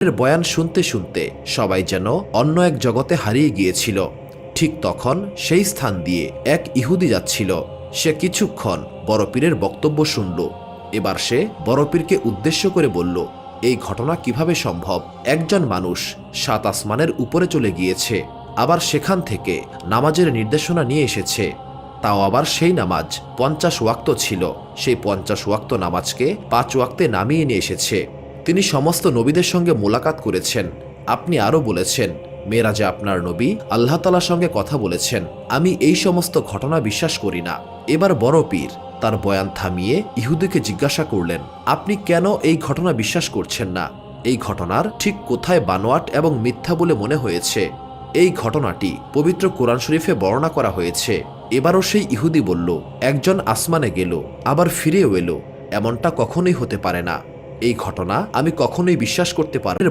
বয়ান শুনতে শুনতে সবাই যেন অন্য এক জগতে হারিয়ে গিয়েছিল। ঠিক তখন সেই স্থান দিয়ে এক ইহুদি যাচ্ছিল। সে কিছুক্ষণ বড় পীরের বক্তব্য শুনল। এবার সে বড় পীরকে উদ্দেশ্য করে বলল, এই ঘটনা কিভাবে সম্ভব? একজন মানুষ 7 আসমানের উপরে চলে গিয়েছে, আবার সেখান থেকে নামাজের নির্দেশনা নিয়ে এসেছে। তাও আবার সেই নামাজ 50 ওয়াক্ত ছিল। সেই 50 ওয়াক্ত নামাজকে 5 ওয়াক্তে নামিয়ে নিয়ে এসেছে। তিনি সমস্ত নবীদের সঙ্গে মোলাকাত করেছেন। আপনি আরও বলেছেন মেরাজে আপনার নবী আল্লাহ তাআলার সঙ্গে কথা বলেছেন। আমি এই সমস্ত ঘটনা বিশ্বাস করি না। এবার বড় পীর তার বয়ান থামিয়ে ইহুদিকে জিজ্ঞাসা করলেন, আপনি কেন এই ঘটনা বিশ্বাস করছেন না? এই ঘটনার ঠিক কোথায় বানোয়াট এবং মিথ্যা বলে মনে হয়েছে? এই ঘটনাটি পবিত্র কোরআন শরীফে বর্ণনা করা হয়েছে। এবারও সেই ইহুদি বলল, একজন আসমানে গেল আবার ফিরেও এলো, এমনটা কখনোই হতে পারে না। এই ঘটনা আমি কখনোই বিশ্বাস করতে পারব না।